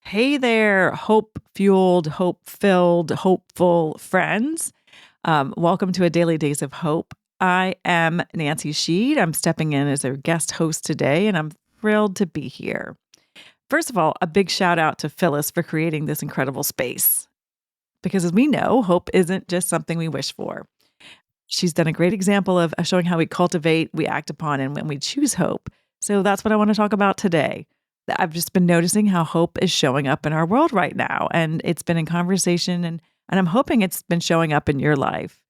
Hey there, hope fueled, hope filled, hopeful friends. Welcome to a daily dose of hope. I am Nancy Sheed. I'm stepping in as a guest host today, and I'm thrilled to be here. First of all, a big shout out to Phyllis for creating this incredible space. Because as we know, hope isn't just something we wish for. She's done a great example of showing how we cultivate, we act upon, and when we choose hope. So that's what I want to talk about today. I've just been noticing how hope is showing up in our world right now, and it's been in conversation, and I'm hoping it's been showing up in your life.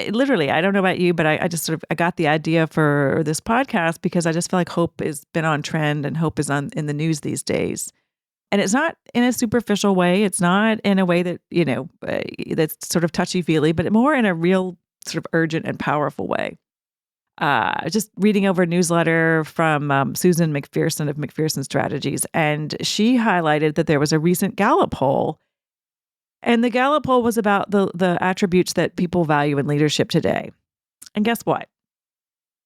Literally, I don't know about you, but I just sort of I got the idea for this podcast because I just feel like hope has been on trend and hope is on in the news these days. And it's not in a superficial way. It's not in a way that, that's sort of touchy-feely, but more in a real sort of urgent and powerful way. Just reading over a newsletter from Susan McPherson of McPherson Strategies, and she highlighted that there was a recent Gallup poll, and the Gallup poll was about the attributes that people value in leadership today. And guess what?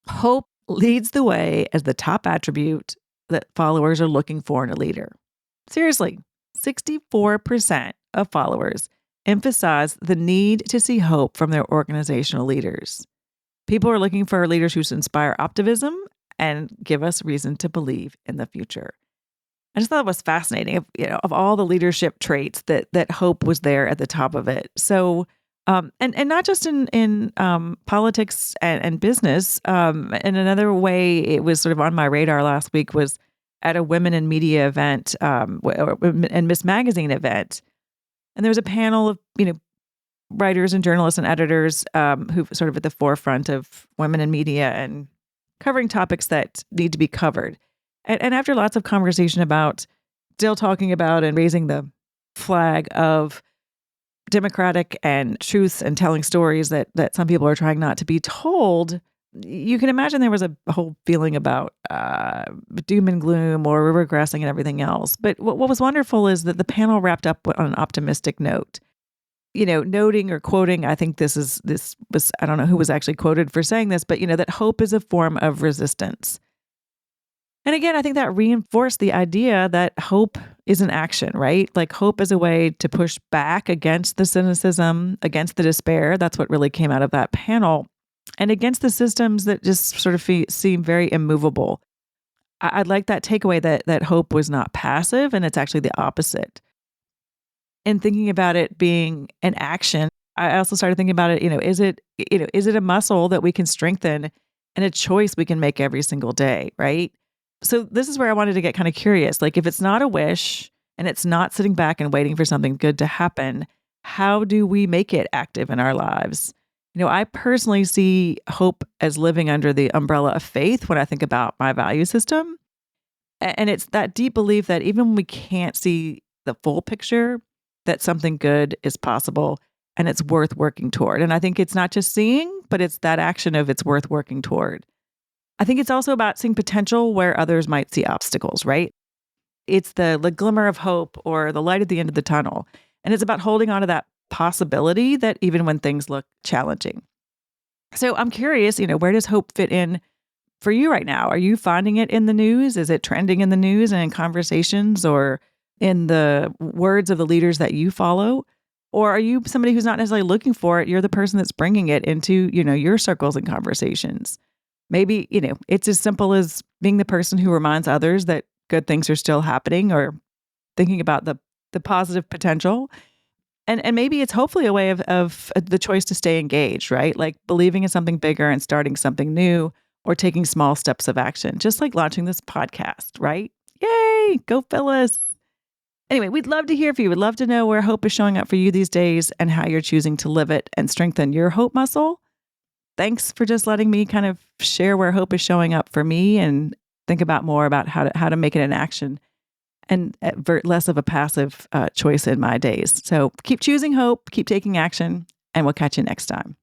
Hope leads the way as the top attribute that followers are looking for in a leader. Seriously, 64% of followers emphasize the need to see hope from their organizational leaders. People are looking for leaders who inspire optimism and give us reason to believe in the future. I just thought it was fascinating. Of all the leadership traits, that hope was there at the top of it. So, and not just in politics and business. In another way, it was sort of on my radar last week was at a Women in Media event, and Miss Magazine event, and there was a panel of writers and journalists and editors who sort of at the forefront of women in media and covering topics that need to be covered. And after lots of conversation about still talking about and raising the flag of democratic and truth and telling stories that some people are trying not to be told, you can imagine there was a whole feeling about doom and gloom or regressing and everything else. But what was wonderful is that the panel wrapped up on an optimistic note. Noting or quoting, I think this was, I don't know who was actually quoted for saying this, but that hope is a form of resistance. And again, I think that reinforced the idea that hope is an action, right? Like hope is a way to push back against the cynicism, against the despair. That's what really came out of that panel, and against the systems that just sort of seem very immovable. I'd like that takeaway that hope was not passive, and it's actually the opposite. And thinking about it being an action, I also started thinking about it, is it a muscle that we can strengthen and a choice we can make every single day, right? So this is where I wanted to get kind of curious. Like if it's not a wish and it's not sitting back and waiting for something good to happen, how do we make it active in our lives? I personally see hope as living under the umbrella of faith when I think about my value system. And it's that deep belief that even when we can't see the full picture, that something good is possible and it's worth working toward. And I think it's not just seeing, but it's that action of it's worth working toward. I think it's also about seeing potential where others might see obstacles, right? It's the glimmer of hope or the light at the end of the tunnel. And it's about holding on to that possibility that even when things look challenging. So I'm curious, where does hope fit in for you right now? Are you finding it in the news? Is it trending in the news and in conversations or in the words of the leaders that you follow? Or are you somebody who's not necessarily looking for it? You're the person that's bringing it into, your circles and conversations. Maybe, it's as simple as being the person who reminds others that good things are still happening or thinking about the positive potential. And maybe it's hopefully a way of the choice to stay engaged, right? Like believing in something bigger and starting something new or taking small steps of action, just like launching this podcast, right? Yay, go Phyllis. Anyway, we'd love to hear from you. We'd love to know where hope is showing up for you these days and how you're choosing to live it and strengthen your hope muscle. Thanks for just letting me kind of share where hope is showing up for me and think about more about how to make it an action and less of a passive choice in my days. So keep choosing hope, keep taking action, and we'll catch you next time.